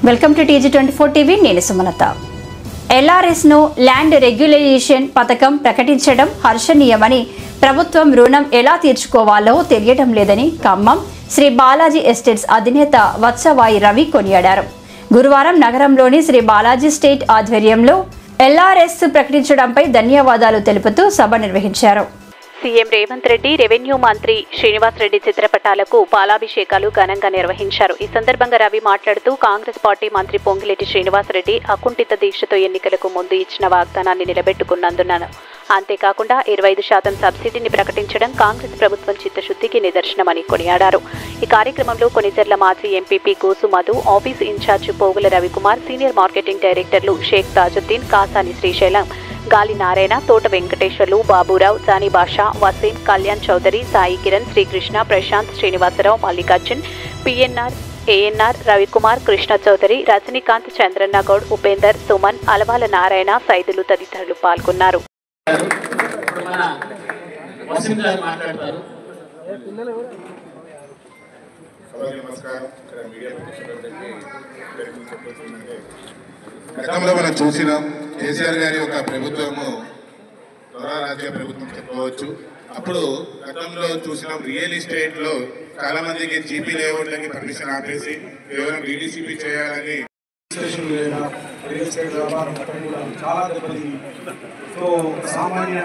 Welcome to TG24 TV. నేను Sumalatha. LRS ను land regulation పథకం ప్రకటించడం హర్షణీయమని, ప్రభుత్వం రుణం ఎలా తీర్చుకోవాలో తెలియడం లేదని ఖమ్మం శ్రీ బాలాజీ ఎస్టేట్స్ అధినేత వత్సవాయి రవి కొనియాడారు. గురువారం నగరంలోని శ్రీ బాలాజీ ఎస్టేట్ ఆధ్వర్యంలో LRS ప్రకటించడంపై ధన్యవాదాలు తెలుపుతూ సభ నిర్వహించారు. సీఎం రేవంత్ రెడ్డి, రెవెన్యూ మంత్రి శ్రీనివాస్ రెడ్డి చిత్రపటాలకు పాలాభిషేకాలు ఘనంగా నిర్వహించారు. ఈ సందర్భంగా రవి మాట్లాడుతూ, కాంగ్రెస్ పార్టీ మంత్రి పొంగిలేటి శ్రీనివాస్ రెడ్డి అకుంఠిత దీక్షతో ఎన్నికలకు ముందు ఇచ్చిన వాగ్దానాన్ని నిలబెట్టుకున్నందున, అంతేకాకుండా 25% సబ్సిడీని ప్రకటించడం కాంగ్రెస్ ప్రభుత్వం చిత్తశుద్ధికి నిదర్శనమని కొనియాడారు. ఈ కార్యక్రమంలో కొనిజర్ల మాజీ MPP Gosu Madhu, office incharge Pogula Ravikumar, senior marketing డైరెక్టర్లు షేక్ తాజుద్దీన్, కాసాని శ్రీశైలం, గాలి నారాయణ, తోట వెంకటేశ్వర్లు, బాబురావు, జానీ బాషా, వసీం, కళ్యాణ్ చౌదరి, సాయి కిరణ్, శ్రీకృష్ణ, ప్రశాంత్, శ్రీనివాసరావు, మల్లికార్జున్, పిఎన్ఆర్, ఏఎన్ఆర్, రవికుమార్, కృష్ణ చౌదరి, రజనీకాంత్, చంద్రన్న గౌడ్, ఉపేందర్, సుమన్, అలవాల నారాయణ, సైదులు తదితరులు పాల్గొన్నారు. గతంలో మనం చూసినాం, కేసీఆర్ గారి యొక్క ప్రభుత్వము రాజ్య ప్రభుత్వం చెప్పవచ్చు. అప్పుడు గతంలో చూసినాం, రియల్ ఎస్టేట్ లో చాలా మందికి జీపీ లేఅవుట్లకి పర్మిషన్ ఆపేసి కేవలం డీడీసీపీ చేయాలని రియల్ ఎస్టేట్ వ్యాపారం కూడా చాలా దెబ్బతింది. సో సామాన్య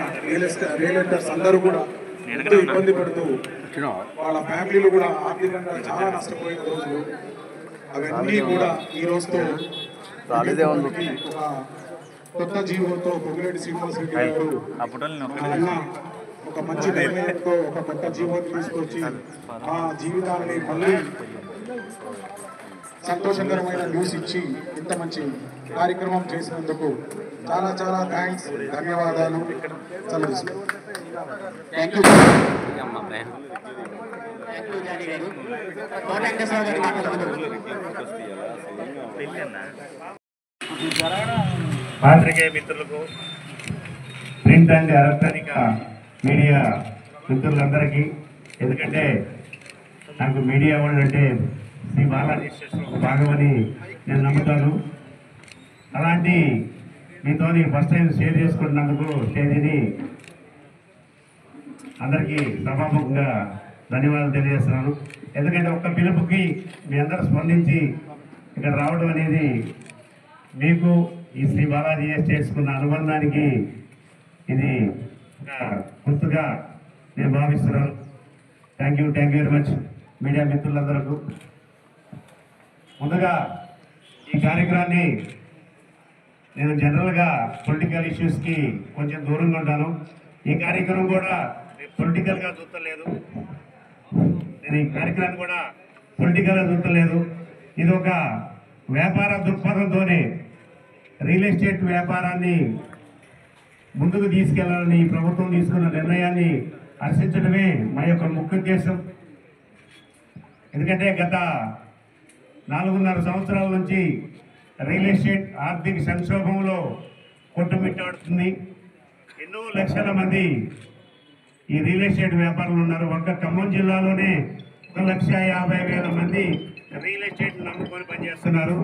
రియల్టర్స్ అందరూ కూడా ఎంతో ఇబ్బంది పడుతూ వాళ్ళ ఫ్యామిలీలు కూడా ఆర్థికంగా చాలా నష్టపోయిన రోజులు అవన్నీ కూడా ఈ రోజుతో ఒక కొత్త జీవోతో పొంగిలేటి శ్రీనివాస్ రెడ్డి గారు ఒక మంచి నిర్ణయంతో ఒక కొత్త జీవోని తీసుకొచ్చి ఆ జీవితాన్ని మళ్ళీ సంతోషకరమైన న్యూస్ ఇచ్చి ఇంత మంచి కార్యక్రమం చేసినందుకు చాలా చాలా థ్యాంక్స్, ధన్యవాదాలు. పాత్రికేయ మిత్రులకు, ప్రింట్ అండ్ ఎలక్ట్రానిక్ మీడియా మిత్రులందరికీ, ఎందుకంటే నాకు మీడియా వాళ్ళు అంటే శ్రీ బాలాజీ భాగమని నేను నమ్ముతాను. అలాంటి మీతో ఫస్ట్ టైం షేర్ చేసుకుంటున్నందుకు స్టేజీని అందరికీ సభాముఖంగా ధన్యవాదాలు తెలియజేస్తున్నాను. ఎందుకంటే ఒక్క పిలుపుకి మీ అందరూ స్పందించి ఇక్కడ రావడం అనేది మీకు ఈ శ్రీ బాలాజీ ఎస్టేట్స్కున్న అనుబంధానికి ఇది ఒక గుర్తుగా నేను భావిస్తున్నాను. Thank you very much media మిత్రులందరకు. ముందుగా ఈ కార్యక్రమాన్ని నేను జనరల్గా పొలిటికల్ ఇష్యూస్కి కొంచెం దూరంగా ఉంటాను. ఈ కార్యక్రమం కూడా పొలిటికల్గా చూస్తలేదు, నేను ఈ కార్యక్రమాన్ని కూడా పొలిటికల్గా చూస్తలేదు. ఇది ఒక వ్యాపార దృక్పథంతోనే రియల్ ఎస్టేట్ వ్యాపారాన్ని ముందుకు తీసుకెళ్లాలని ఈ ప్రభుత్వం తీసుకున్న నిర్ణయాన్ని హర్షించడమే మా యొక్క ముఖ్య ఉద్దేశం. ఎందుకంటే గత 4.5 సంవత్సరాల నుంచి రియల్ ఎస్టేట్ ఆర్థిక సంక్షోభంలో కొట్టుమిట్టాడుతుంది. ఎన్నో లక్షల మంది ఈ రియల్ ఎస్టేట్ వ్యాపారులు ఉన్నారు. ఒక్క ఖమ్మం జిల్లాలోనే 1,50,000 మంది రియల్ ఎస్టేట్ నమ్ముకొని పనిచేస్తున్నారు.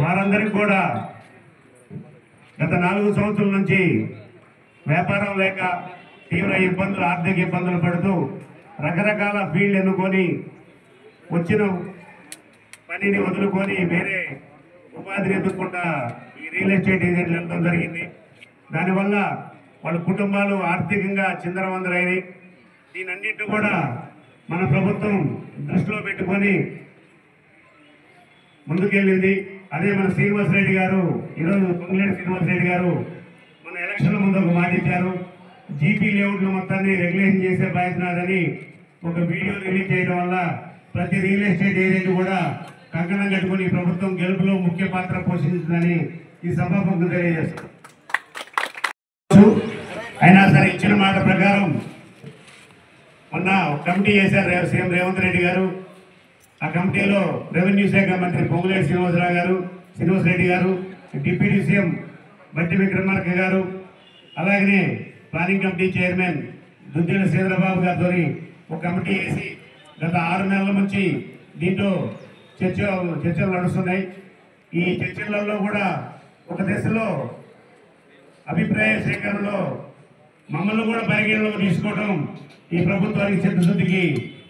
వారందరికీ కూడా గత 4 సంవత్సరాల నుంచి వ్యాపారం లేక తీవ్ర ఇబ్బందులు, ఆర్థిక ఇబ్బందులు పడుతూ రకరకాల ఫీల్డ్ ఎన్నుకొని వచ్చిన పనిని వదులుకొని వేరే ఉపాధిని ఎదుర్కొంటా ఈ రియల్ ఎస్టేట్ ఏజెంట్లు వెళ్ళడం జరిగింది. దానివల్ల వాళ్ళ కుటుంబాలు ఆర్థికంగా చిందరవందరైనవి. దీనన్నింటి కూడా మన ప్రభుత్వం దృష్టిలో పెట్టుకొని ముందుకెళ్ళింది. అదే మన శ్రీనివాస్ రెడ్డి గారు, ఈరోజు పొంగిలేటి శ్రీనివాస్ రెడ్డి గారు మన ఎలక్షన్ల ముందు ఒక మాట ఇచ్చారు, జీపీ లేఅవుట్లు మొత్తాన్ని రెగ్యులేషన్ చేసే ప్రయత్నాలని ఒక వీడియో రిలీజ్ చేయడం వల్ల ప్రతి రియల్ ఎస్టేట్ ఏజెంట్ కూడా కంకణం కట్టుకుని ప్రభుత్వం గెలుపులో ముఖ్య పాత్ర పోషించిందని ఈ సభాముఖంగా తెలియజేస్తారు. అయినా సరే ఇచ్చిన మాట ప్రకారం మొన్న కమిటీ చేశారు సీఎం రేవంత్ రెడ్డి గారు. ఆ కమిటీలో రెవెన్యూ శాఖ మంత్రి పొంగులేటి శ్రీనివాస్ రెడ్డి గారు, డిప్యూటీ సీఎం బట్టి విక్రమార్క గారు, అలాగనే planning committee chairman Duddilla Sridhar Babu గారితో ఒక కమిటీ వేసి గత 6 నెలల నుంచి దీంట్లో చర్చలు నడుస్తున్నాయి. ఈ చర్చలలో కూడా ఒక దశలో అభిప్రాయ సేకరణలో మమ్మల్ని కూడా పరిగణలోకి తీసుకోవడం ఈ ప్రభుత్వానికి చిత్తశుద్ధికి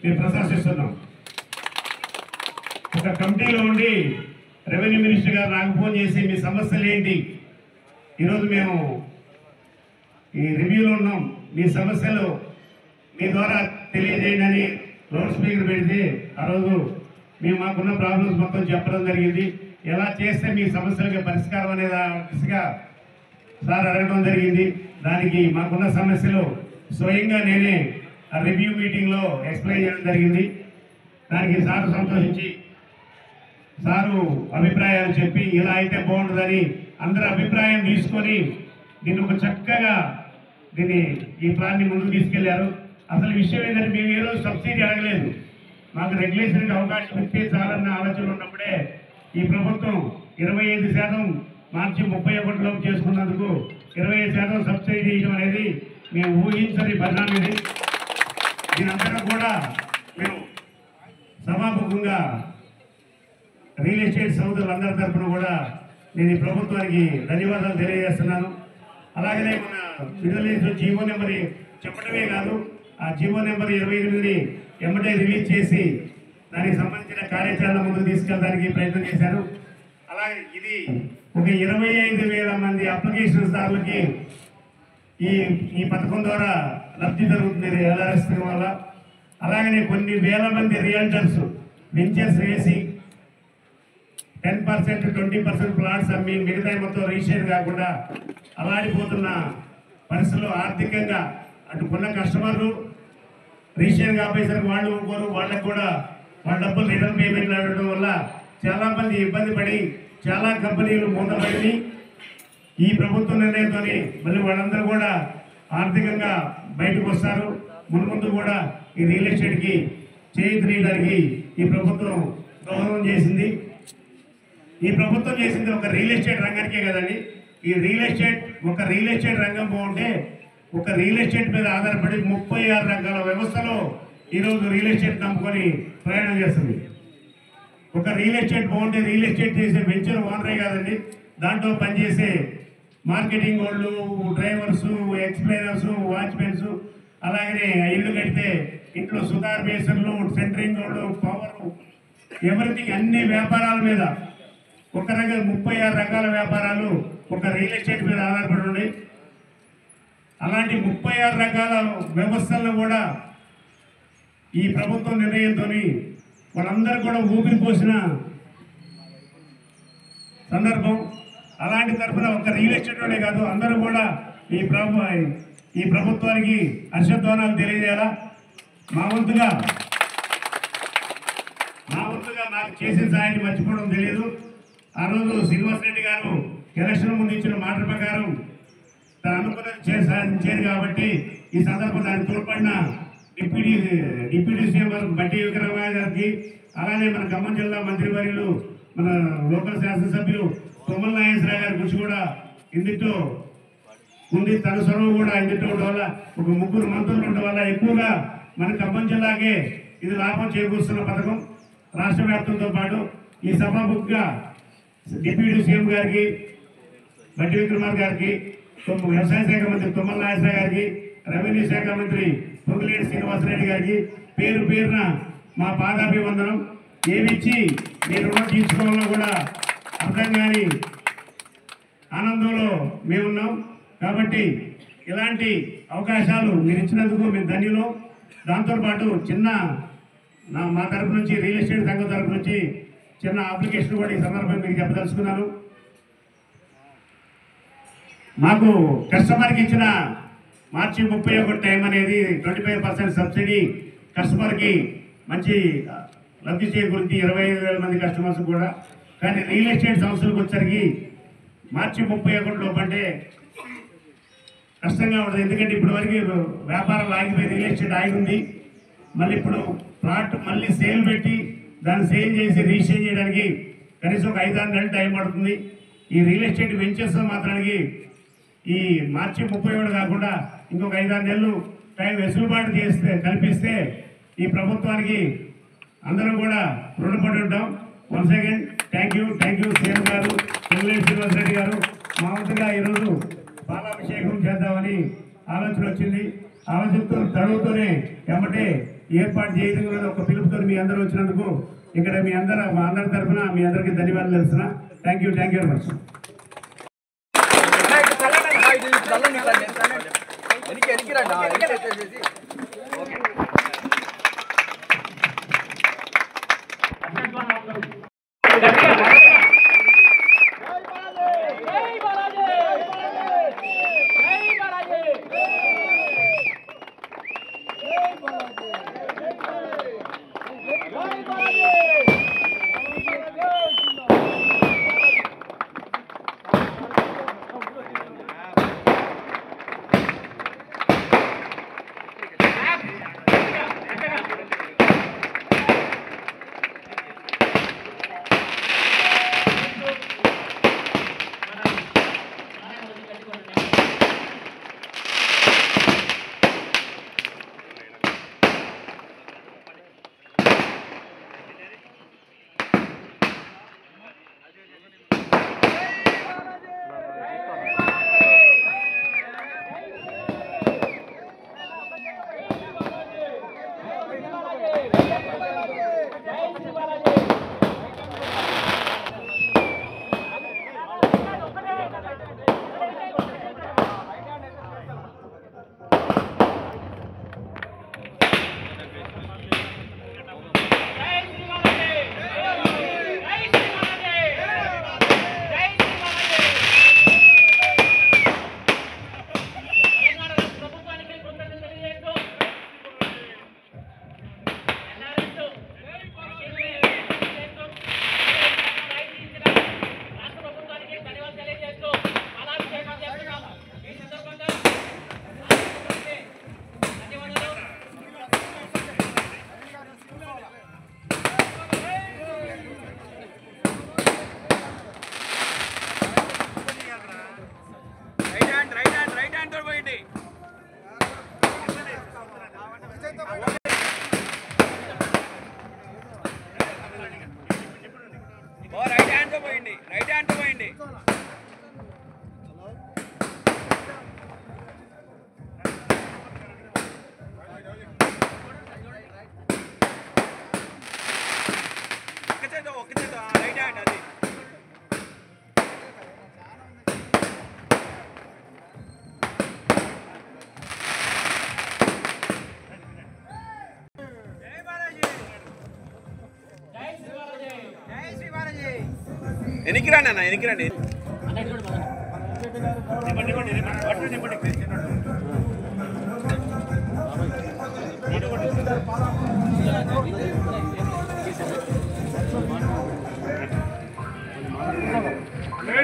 మేము ప్రశంసిస్తున్నాం. ఒక కమిటీలో ఉండి రెవెన్యూ మినిస్టర్ గారు నాకు ఫోన్ చేసి మీ సమస్యలు ఏంటి, ఈరోజు మేము ఈ రివ్యూలో ఉన్నాం, మీ సమస్యలు మీ ద్వారా తెలియజేయండి అని లౌడ్ స్పీకర్ పెడితే ఆ రోజు మేము మాకున్న ప్రాబ్లమ్స్ మొత్తం చెప్పడం జరిగింది. ఎలా చేస్తే మీ సమస్యలకి పరిష్కారం అనే దిశగా సార్ అడగడం జరిగింది. దానికి మాకున్న సమస్యలు స్వయంగా నేనే ఆ రివ్యూ మీటింగ్లో ఎక్స్ప్లెయిన్ చేయడం జరిగింది. దానికి సార్ సంతోషించి సారు అభిప్రాయాలు చెప్పి ఇలా అయితే బాగుంటుందని అందరి అభిప్రాయం తీసుకొని దీన్ని ఒక చక్కగా ఈ ప్లాన్ని ముందుకు తీసుకెళ్లారు. అసలు విషయం ఏంటంటే మేము ఏ రోజు సబ్సిడీ అడగలేదు. మాకు రెగ్యులేషన్కి అవకాశం ఇస్తే చాలన్న ఆలోచన ఉన్నప్పుడే ఈ ప్రభుత్వం 25% మార్చి 31లోపు చేసుకున్నందుకు 25% సబ్సిడీ ఇవ్వడం అనేది మేము ఊహించని పరిణామం. ఇది దీనంతా కూడా మేము సభాముఖంగా రియల్ ఎస్టేట్ సోదరులందరి తరఫున కూడా నేను ఈ ప్రభుత్వానికి ధన్యవాదాలు తెలియజేస్తున్నాను. అలాగనే మన విడుదల చేసిన జీవో నెంబర్ చెప్పడమే కాదు, ఆ జీవో నెంబర్ 28ని ఎమ్మటే రిలీజ్ చేసి దానికి సంబంధించిన కార్యాచరణ ముందుకు తీసుకెళ్ళడానికి ప్రయత్నం చేశారు. అలాగే ఇది ఒక 25,000 మంది అప్లికేషన్దారులకి ఈ పథకం ద్వారా లబ్ధి జరుగుతుంది LRS వల్ల. అలాగనే కొన్ని వేల మంది రియల్టర్స్ వెంచర్స్ వేసి 10%, 20% ప్లాట్స్ అమ్మి మిగతా మొత్తం రిజిస్ట్రేషన్ కాకుండా అలాడిపోతున్న పరిస్థితుల్లో ఆర్థికంగా అటు కొన్న కస్టమర్లు రిజిస్ట్రేషన్ కాపేసరికి వాళ్ళు ఇంకోరు వాళ్ళకు కూడా వాళ్ళ డబ్బులు రిటర్న్ పేమెంట్లు అడగడం వల్ల చాలా మంది ఇబ్బంది పడి చాలా కంపెనీలు మూతపడి ఈ ప్రభుత్వ నిర్ణయంతో మళ్ళీ వాళ్ళందరూ కూడా ఆర్థికంగా బయటకు వస్తారు. ముందు కూడా ఈ రియల్ ఎస్టేట్కి చేయూతనీయడానికి ఈ ప్రభుత్వం దోహదం చేసింది. ఈ ప్రభుత్వం చేసింది ఒక రియల్ ఎస్టేట్ రంగానికే కదండి. ఈ రియల్ ఎస్టేట్ రంగం బాగుంటే ఒక రియల్ ఎస్టేట్ మీద ఆధారపడి 36 రకాల వ్యవస్థలో ఈరోజు రియల్ ఎస్టేట్ నమ్ముకొని ప్రయాణం చేస్తుంది. ఒక రియల్ ఎస్టేట్ బాగుంటే రియల్ ఎస్టేట్ చేసే వెంచర్ ఓనరే కాదండి, దాంట్లో పనిచేసే మార్కెటింగ్ వాళ్ళు, డ్రైవర్సు, ఎక్స్ప్లెయినర్సు, వాచ్మెన్స్, అలాగనే ఇల్లు కడితే ఇంట్లో సుతార్ మేసర్లు, సెంటరింగ్ వాళ్ళు, పవర్, ఎవరిథింగ్ అన్ని వ్యాపారాల మీద ఒక రకం 36 రకాల వ్యాపారాలు ఒక రియల్ ఎస్టేట్ మీద ఆధారపడి ఉన్నాయి. అలాంటి 36 రకాల వ్యవస్థలను కూడా ఈ ప్రభుత్వం నిర్ణయంతో వాళ్ళందరూ కూడా ఊపిరి పోసిన సందర్భం. అలాంటి తరఫున ఒక రియల్ ఎస్టేట్లోనే కాదు అందరూ కూడా ఈ ప్రభుత్వానికి హర్షధ్వానాలు తెలియజేయాలా. మా వంతుగా నాకు చేసిన సాయాన్ని మర్చిపోవడం తెలియదు. ఆ రోజు శ్రీనివాస్ రెడ్డి గారు ఎలక్షన్ ముందు ఇచ్చిన మాట ప్రకారం తను అనుకున్నది సాధించారు కాబట్టి ఈ సందర్భం దానికి తోడ్పడిన డిప్యూటీ సీఎం బట్టి విక్రమయ్య గారికి, అలానే మన ఖమ్మం జిల్లా మంత్రివర్యులు, మన లోకల్ శాసనసభ్యులు తుమ్మల నాగేశ్వరరావు గారి కృషి కూడా ఇందులో ఉంది. తన సొరవ కూడా ఇందులో ఉండడం వల్ల ఒక 3 మంత్రులు ఉండడం వల్ల ఎక్కువగా మన ఖమ్మం జిల్లాకే ఇది లాభం చేకూరుస్తున్న పథకం. రాష్ట్ర వ్యాప్తంతో పాటు ఈ సభాముఖంగా డిప్యూటీ సీఎం గారికి, బట్టి విక్రమార్ గారికి, వ్యవసాయ శాఖ మంత్రి తుమ్మల నాగేశ్వరరావు గారికి, రెవెన్యూ శాఖ మంత్రి పొంగులేటి శ్రీనివాసరెడ్డి గారికి పేరున మా పాదాభివందనం. ఏమిచ్చి మీరు రుణం తీసుకోవాలో కూడా అర్థం కాని ఆనందంలో మేమున్నాం. కాబట్టి ఇలాంటి అవకాశాలు మీరు ఇచ్చినందుకు మేము ధన్యులు. దాంతోపాటు మా తరపు నుంచి రియల్ ఎస్టేట్ సంఘం తరపు నుంచి చిన్న అప్లికేషన్ కూడా ఈ సందర్భంగా మీకు చెప్పదలుచుకున్నాను. మాకు కస్టమర్కి ఇచ్చిన మార్చి 31 టైం అనేది 25% సబ్సిడీ కస్టమర్కి మంచి లబ్ధి చేకూరింది 25,000 మంది కస్టమర్స్ కూడా. కానీ రియల్ ఎస్టేట్ సంస్థలకు వచ్చరికి మార్చి 31 లోపు అంటే కష్టంగా ఉంటుంది. ఎందుకంటే ఇప్పటి వరకు వ్యాపారాలు ఆగిపోయి రియల్ ఎస్టేట్ ఆగి ఉంది. మళ్ళీ ఇప్పుడు ప్లాట్ మళ్ళీ సేల్ పెట్టి దాన్ని సేల్ చేసి రిజిస్టర్ చేయడానికి కనీసం ఒక 5-6 నెలలు టైం పడుతుంది. ఈ రియల్ ఎస్టేట్ వెంచర్స్ మాత్రానికి ఈ మార్చి 31 కాకుండా ఇంకొక 5-6 నెలలు టైం వెసులుబాటు కల్పిస్తే ఈ ప్రభుత్వానికి అందరం కూడా రుణపడి ఉంటాం. Once again thank you CM గారు, చెంగులేటి శ్రీనివాసరెడ్డి గారు. మా వంతుగా ఈరోజు పాలాభిషేకం చేద్దామని ఆలోచన వచ్చింది. ఆలోచనతో తడువుతూనే ఎమ్మటే ఏర్పాటు చేయడం కూడా ఒక పిలుపుతో మీ అందరూ వచ్చినందుకు ఇక్కడ మా అందరి తరఫున మీ అందరికీ ధన్యవాదాలు తెలుస్తున్నా. Thank you very much. ఎనికిరండి అన్న ఎనికిరండి.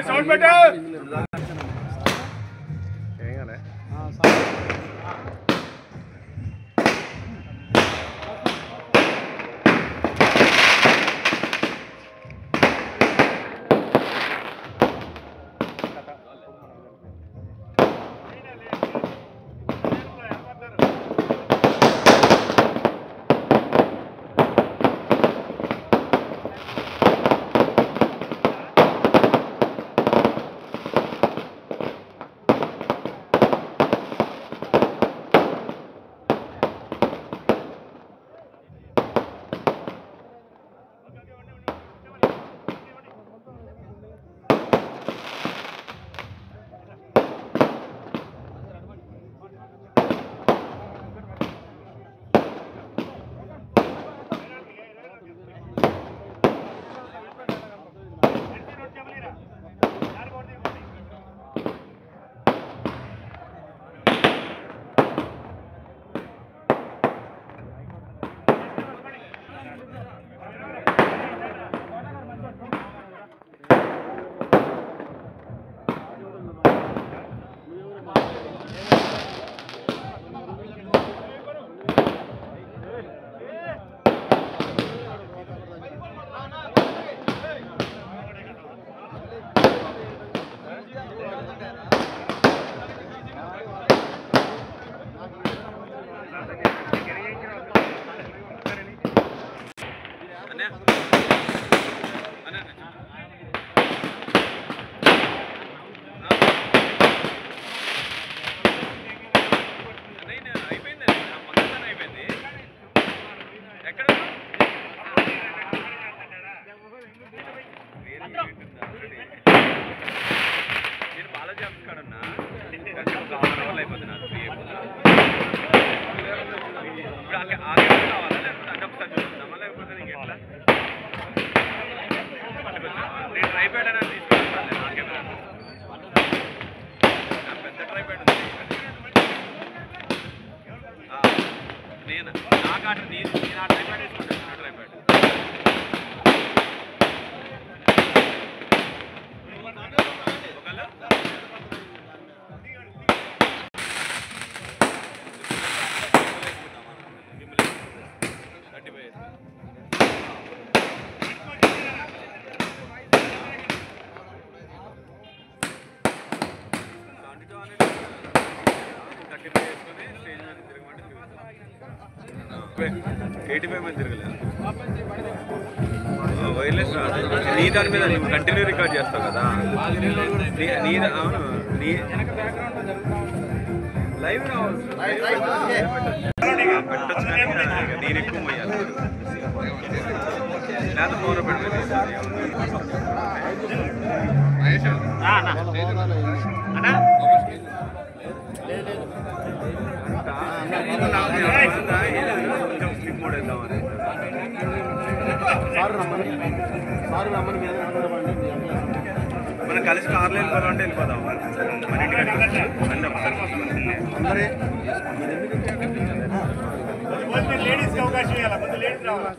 సౌండ్ పెట్టు. వైర్లెస్ నీ దాని మీద నువ్వు కంటిన్యూ రికార్డ్ చేస్తావు కదా నీ అవును నీ లైవ్ పెట్టచ్చు కానీ నేను ఎక్కువ పోయాలి లేదా ఫోన్ పెట్టలేదు మనం కలిసి కార్లో వెళ్ళిపోదామంటే వెళ్ళిపోదాం మన ఇంటికి లేడీస్కి అవకాశం ఇవ్వాలి లేడీస్ రావాలి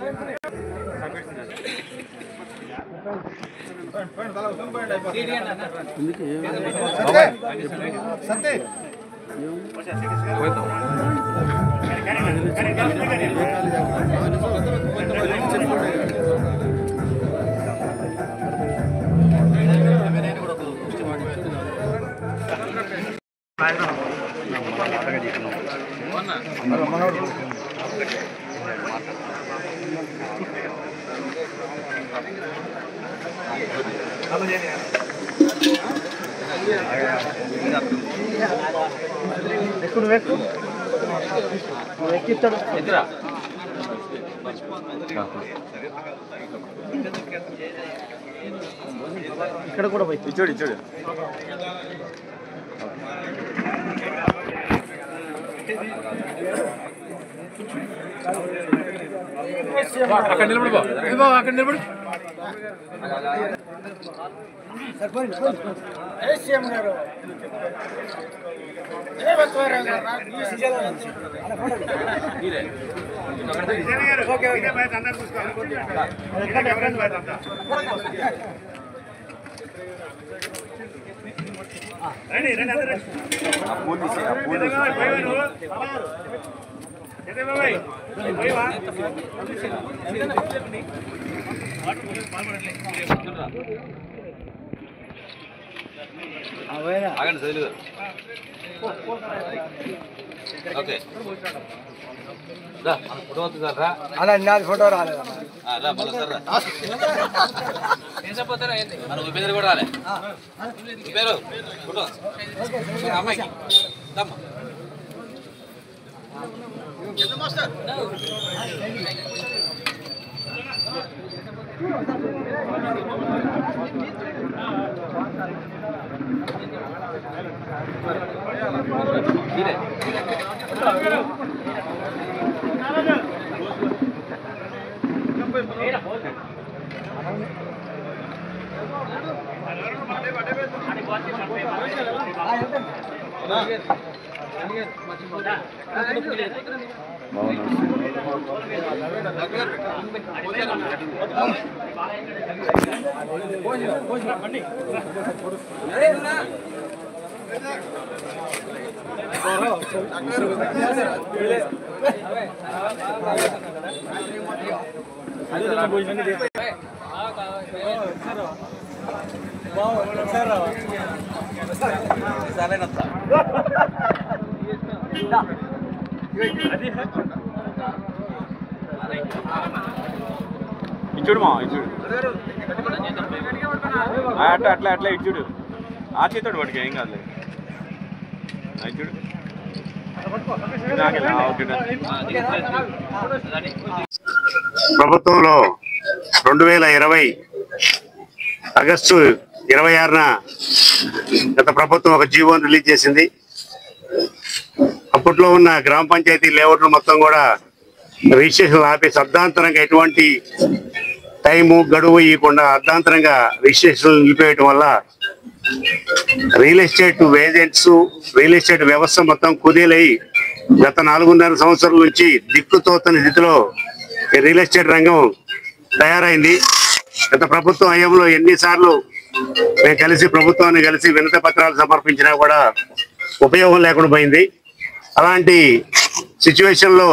ఇక్కడ కూడా పోయి చూడు చూడు అక్కడ నిలబడు అక్కడ నిలబడు సీఎం గారు ఫోటో రాలేదు పేరు కూడా రాలే పేరు ఫోటో అమ్మాయికి ఇచ్చుడు మా ఇచ్చుడు అట్లా అట్లా అట్లా ఇచ్చుడు ఆ చేతాడు వాడికి ఏం కాదు ఇచ్చుడు ప్రభుత్వంలో 2020 ఆగస్టు 26న గత ప్రభుత్వం ఒక జీవోని రిలీజ్ చేసింది. అప్పట్లో ఉన్న గ్రామ పంచాయతీ లేఅవుట్లు మొత్తం కూడా రిజిస్ట్రేషన్ ఆపేసి అర్ధాంతరంగా ఎటువంటి టైము గడువు ఇవ్వకుండా అర్ధాంతరంగా రిజిస్ట్రేషన్ నిలిపేయటం వల్ల real estate agents real estate వ్యవస్థ మొత్తం కుదేలై గత 4.5 సంవత్సరాల నుంచి దిక్కుతోతని స్థితిలో రియల్ ఎస్టేట్ రంగం తయారైంది. గత ప్రభుత్వం హయాంలో ఎన్నిసార్లు మేము కలిసి ప్రభుత్వాన్ని కలిసి వినతి పత్రాలు సమర్పించినా కూడా ఉపయోగం లేకుండా పోయింది. అలాంటి సిచ్యువేషన్లో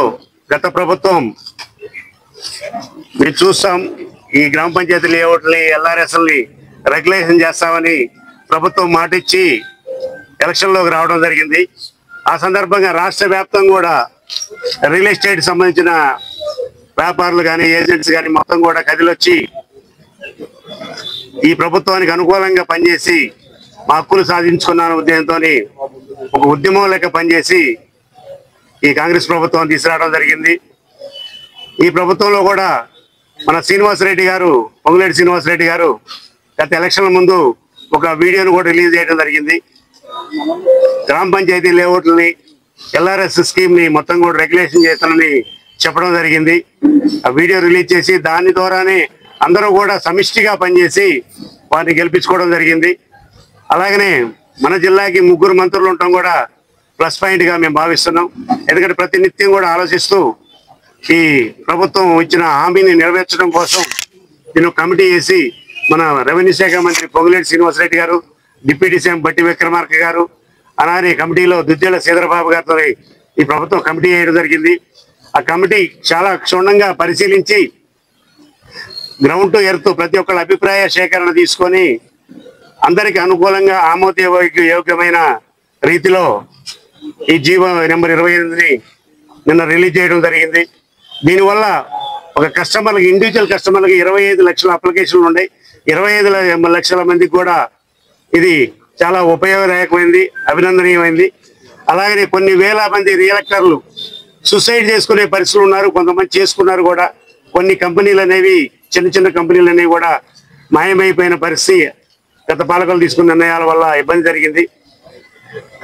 గత ప్రభుత్వం మేము చూస్తాం ఈ గ్రామ పంచాయతీ లేఅవుట్ని ఎల్ఆర్ఎస్ని రెగ్యులేషన్ చేస్తామని ప్రభుత్వం మాటిచ్చి ఎలక్షన్లోకి రావడం జరిగింది. ఆ సందర్భంగా రాష్ట్ర వ్యాప్తంగా కూడా రియల్ ఎస్టేట్ సంబంధించిన వ్యాపారులు కానీ ఏజెంట్స్ కానీ మొత్తం కూడా కదిలొచ్చి ఈ ప్రభుత్వానికి అనుకూలంగా పనిచేసి మా హక్కులు సాధించుకున్న ఉద్దేశంతో ఒక ఉద్యమం లెక్క పనిచేసి ఈ కాంగ్రెస్ ప్రభుత్వం తీసుకురావడం జరిగింది. ఈ ప్రభుత్వంలో కూడా మన శ్రీనివాసరెడ్డి గారు పొంగులేటి శ్రీనివాసరెడ్డి గారు గత ఎలక్షన్ల ముందు ఒక వీడియోను కూడా రిలీజ్ చేయడం జరిగింది. గ్రామ పంచాయతీ లేఅవుట్లని ఎల్ఆర్ఎస్ స్కీమ్ని మొత్తం కూడా రెగ్యులేషన్ చేస్తానని చెప్పడం జరిగింది. ఆ వీడియో రిలీజ్ చేసి దాని ద్వారానే అందరూ కూడా సమిష్టిగా పనిచేసి వారిని గెలిపించుకోవడం జరిగింది. అలాగనే మన జిల్లాకి 3 మంత్రులు ఉండటం కూడా ప్లస్ పాయింట్గా మేము భావిస్తున్నాం. ఎందుకంటే ప్రతినిత్యం కూడా ఆలోచిస్తూ ఈ ప్రభుత్వం ఇచ్చిన హామీని నెరవేర్చడం కోసం దీన్ని కమిటీ వేసి మన రెవెన్యూ శాఖ మంత్రి పొంగులేటి శ్రీనివాసరెడ్డి గారు, డిప్యూటీ సీఎం బట్టి విక్రమార్క గారు, అలానే కమిటీలో దుద్దేళ్ల శ్రీధరబాబు గారితో ఈ ప్రభుత్వం కమిటీ వేయడం జరిగింది. ఆ కమిటీ చాలా క్షుణ్ణంగా పరిశీలించి గ్రౌండ్ టు ఎర్త్ ప్రతి ఒక్కళ్ళ అభిప్రాయ సేకరణ తీసుకొని అందరికి అనుకూలంగా ఆమోదయోగ్యమైన రీతిలో ఈ జీవో నెంబర్ 28ని నిన్న రిలీజ్ చేయడం జరిగింది. దీనివల్ల ఒక కస్టమర్లకి ఇండివిజువల్ కస్టమర్లకి 25 లక్షల అప్లికేషన్లు ఉన్నాయి. 25 లక్షల మందికి కూడా ఇది చాలా ఉపయోగదాయకమైంది, అభినందనీయమైంది. అలాగనే కొన్ని వేల మంది రియల్టర్లు సూసైడ్ చేసుకునే పరిస్థితులు ఉన్నారు, కొంతమంది చేసుకున్నారు కూడా. కొన్ని కంపెనీలు అనేవి చిన్న చిన్న కంపెనీలు అనేవి కూడా మాయమైపోయిన పరిస్థితి గత పాలకులు తీసుకున్న నిర్ణయాల వల్ల ఇబ్బంది జరిగింది.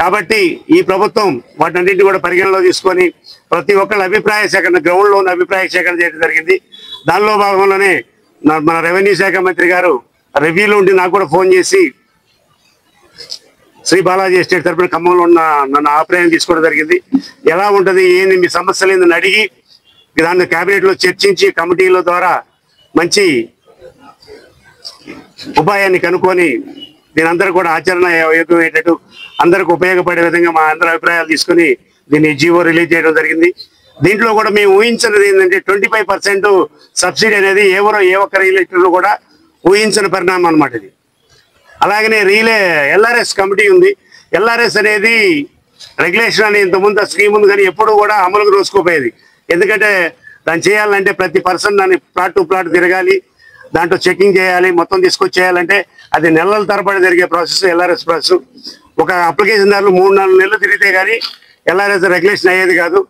కాబట్టి ఈ ప్రభుత్వం వాటన్నింటినీ కూడా పరిగణలో తీసుకొని ప్రతి ఒక్కళ్ళ అభిప్రాయ సేకరణ గ్రౌండ్లో ఉన్న అభిప్రాయ సేకరణ చేయడం జరిగింది. దానిలో భాగంలోనే మన రెవెన్యూ శాఖ మంత్రి గారు రివ్యూలో ఉండి నాకు కూడా ఫోన్ చేసి శ్రీ బాలాజీ ఎస్టేట్ తరపున ఖమ్మంలో ఉన్న నన్ను అభిప్రాయం తీసుకోవడం జరిగింది. ఎలా ఉంటుంది ఏంది మీ సమస్యలు ఏందని అడిగి దాన్ని కేబినెట్లో చర్చించి కమిటీల ద్వారా మంచి ఉపాయాన్ని కనుక్కొని దీని అందరూ కూడా ఆచరణ యోగ్యమయ్యేటట్టు అందరికి ఉపయోగపడే విధంగా మా అందరి అభిప్రాయాలు తీసుకొని దీన్ని జీవో రిలీజ్ చేయడం జరిగింది. దీంట్లో కూడా మేము ఊహించినది ఏంటంటే 25% సబ్సిడీ అనేది ఏ ఒక్క రియల్ ఎస్టేట్లో కూడా ఊహించిన పరిణామం అన్నమాట ఇది. అలాగనే ఎల్ఆర్ఎస్ కమిటీ ఉంది. ఎల్ఆర్ఎస్ అనేది రెగ్యులేషన్ అని ఇంతకుముందు స్కీమ్ ఉంది కానీ ఎప్పుడు కూడా అమలుకు రోజుకోపోయేది. ఎందుకంటే దాన్ని చేయాలంటే ప్రతి పర్సన్ దాన్ని ప్లాట్ టు ప్లాట్ తిరగాలి, దాంట్లో చెకింగ్ చేయాలి, మొత్తం తీసుకొచ్చి చేయాలంటే అది నెలల తరబడి జరిగే ప్రాసెస్ ఎల్ఆర్ఎస్ ప్రాసెస్. ఒక అప్లికేషన్ దారులు 3-4 నెలలు తిరిగితే కానీ ఎల్ఆర్ఎస్ రెగ్యులేషన్ అయ్యేది కాదు.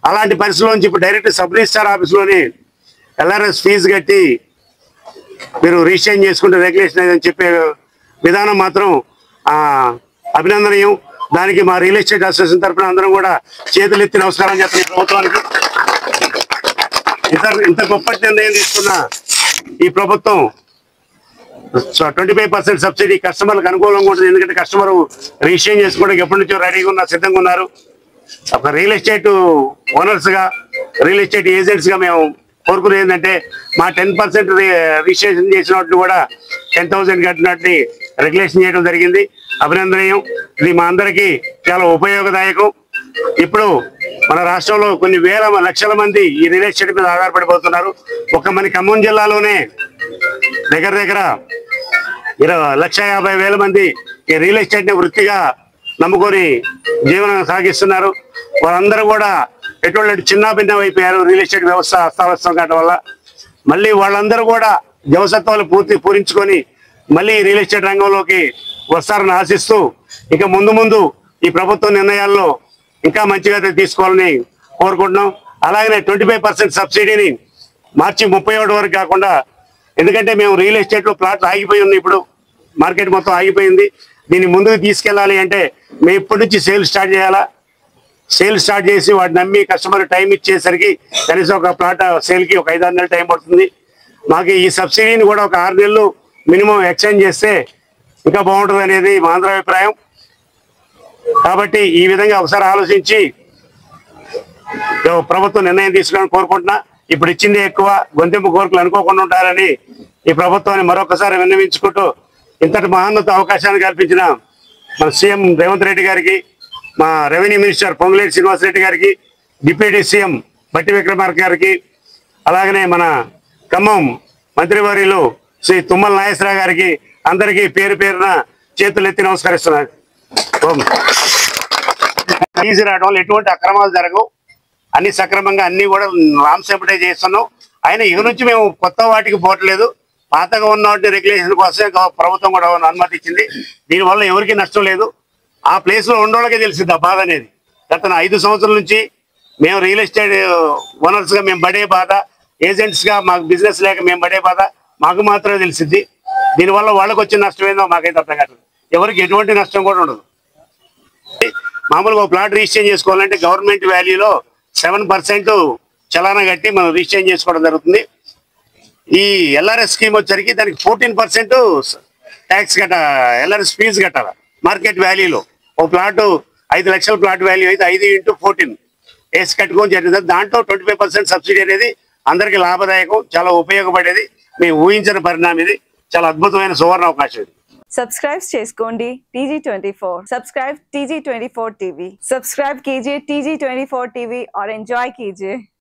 అలాంటి పరిస్థితుల్లోంచి ఇప్పుడు డైరెక్ట్ సబ్ రిజిస్ట్రార్ ఆఫీస్లోనే ఎల్ఆర్ఎస్ ఫీజు కట్టి మీరు రిజిస్ట్రేషన్ చేసుకుంటే రెగ్యులేషన్ అయ్యేదని చెప్పే విధానం మాత్రం అభినందనీయం. దానికి మా రియల్ ఎస్టేట్ అసోసియేషన్ తరఫున అందరం కూడా చేతులు ఎత్తి నమస్కారం చేస్తాం. ఈ ప్రభుత్వానికి ఇంత గొప్ప నిర్ణయం తీసుకున్న ఈ ప్రభుత్వం 25% సబ్సిడీ కస్టమర్లకు అనుకూలంగా ఉంటుంది. ఎందుకంటే కస్టమర్ రిజిస్ట్రేషన్ చేసుకోవడానికి ఎప్పటి నుంచో రెడీగా ఉన్నారు, సిద్ధంగా ఉన్నారు. ఒక రియల్ ఎస్టేట్ ఓనర్స్గా రియల్ ఎస్టేట్ ఏజెంట్స్గా మేము కోరుకునేది ఏంటంటే మా 10% రిజిస్ట్రేషన్ చేసిన వాటిని కూడా 10,000 కట్టినట్టు రెగ్యులేషన్ చేయడం జరిగింది. అభినందనీయం. ఇది మా అందరికీ చాలా ఉపయోగదాయకం. ఇప్పుడు మన రాష్ట్రంలో కొన్ని వేల లక్షల మంది ఈ రియల్ ఎస్టేట్ మీద ఆధారపడిపోతున్నారు. మన ఖమ్మం జిల్లాలోనే దగ్గర 1,50,000 మంది ఈ రియల్ ఎస్టేట్ని వృత్తిగా నమ్ముకొని జీవనం సాగిస్తున్నారు. వాళ్ళందరూ కూడా ఎటువంటి చిన్న భిన్నం అయిపోయారు రియల్ ఎస్టేట్ వ్యవస్థ అస్తవ్యస్తం కావడం వల్ల. మళ్ళీ వాళ్ళందరూ కూడా జవసత్వాలు పూరించుకొని మళ్ళీ రియల్ ఎస్టేట్ రంగంలోకి వస్తారని ఆశిస్తూ ఇక ముందు ఈ ప్రభుత్వ నిర్ణయాల్లో ఇంకా మంచిగా తీసుకోవాలని కోరుకుంటున్నాం. అలాగనే 25% సబ్సిడీని మార్చి 31 వరకు కాకుండా, ఎందుకంటే మేము రియల్ ఎస్టేట్లో ప్లాట్లు ఆగిపోయి ఉన్నాయి, ఇప్పుడు మార్కెట్ మొత్తం ఆగిపోయింది. దీన్ని ముందుకు తీసుకెళ్ళాలి అంటే మేము ఇప్పటి నుంచి సేల్ స్టార్ట్ చేయాలా. సేల్ స్టార్ట్ చేసి వాటిని నమ్మి కస్టమర్ టైం ఇచ్చేసరికి కనీసం ఒక ప్లాట్ సేల్కి ఒక 5-6 నెలలు టైం పడుతుంది. మాకు ఈ సబ్సిడీని కూడా ఒక 6 నెలలు మినిమం ఎక్స్టెండ్ చేస్తే ఇంకా బాగుంటుంది అనేది మా అందరి అభిప్రాయం. కాబట్టి ఈ విధంగా ఒకసారి ఆలోచించి ప్రభుత్వం నిర్ణయం తీసుకోవాలని కోరుకుంటున్నా. ఇప్పుడు ఇచ్చింది ఎక్కువ, గొంతెంపు కోరికలు అనుకోకుండా ఉంటారని ఈ ప్రభుత్వాన్ని మరొకసారి విన్నవించుకుంటూ ఇంతటి మహోన్నత అవకాశాన్ని కల్పించిన మన సీఎం రేవంత్ రెడ్డి గారికి, మా రెవెన్యూ మినిస్టర్ పొంగులేటి శ్రీనివాసరెడ్డి గారికి, డిప్యూటీ సీఎం బట్టి విక్రమార్క గారికి, అలాగనే మన ఖమ్మం మంత్రివర్యులు శ్రీ తుమ్మల నాగేశ్వరరావు గారికి అందరికీ పేరు పేరున చేతులు ఎత్తి నమస్కరిస్తున్నాను. ఈజీ రావడం వల్ల ఎటువంటి అక్రమాలు జరగవు, అన్ని సక్రమంగా అన్ని కూడా రామ్సేపటే చేస్తున్నాం. అయినా ఇక నుంచి మేము కొత్త వాటికి పోవట్లేదు, పాతగా ఉన్న వాటి రెగ్యులేషన్ కోసమే ప్రభుత్వం కూడా అనుమతి ఇచ్చింది. దీనివల్ల ఎవరికి నష్టం లేదు. ఆ ప్లేస్లో ఉండోళ్ళకే తెలిసింది ఆ బాధ అనేది. గత 5 సంవత్సరాల నుంచి మేము రియల్ ఎస్టేట్ ఓనర్స్గా మేము పడే బాధ, ఏజెంట్స్గా మాకు బిజినెస్ లేక మేము పడే బాధ మాకు మాత్రమే తెలిసింది. దీనివల్ల వాళ్ళకి వచ్చిన నష్టం ఏందో మాకైతే అర్థం కాదు. ఎవరికి ఎటువంటి నష్టం కూడా ఉండదు. మామూలుగా ఒక ప్లాట్ రిజిస్ట్రేషన్ చేసుకోవాలంటే గవర్నమెంట్ వాల్యూలో 7% చలానా కట్టి మనం రిజిస్ట్రేషన్ చేసుకోవడం జరుగుతుంది. ఈ ఎల్ఆర్ఎస్ స్కీమ్ వచ్చరికి దానికి 14% ట్యాక్స్ ఎల్ఆర్ఎస్ ఫీజు కట్టాలి. మార్కెట్ వాల్యూలో ఒక ప్లాట్ 5 లక్షల ప్లాట్ వాల్యూ అయితే 5 × 14 వేసి కట్టుకోవడం జరిగింది. దాంట్లో 25% సబ్సిడీ అనేది అందరికీ లాభదాయకం, చాలా ఉపయోగపడేది. మేము ఊహించిన పరిణామం ఇది. చాలా అద్భుతమైన సువర్ణ అవకాశం ఇది. సబ్స్క్రైబ్ చేసుకోండి TG24. Subscribe TG24 TV. Subscribe कीजिए TG24 TV और एंजॉय कीजिए.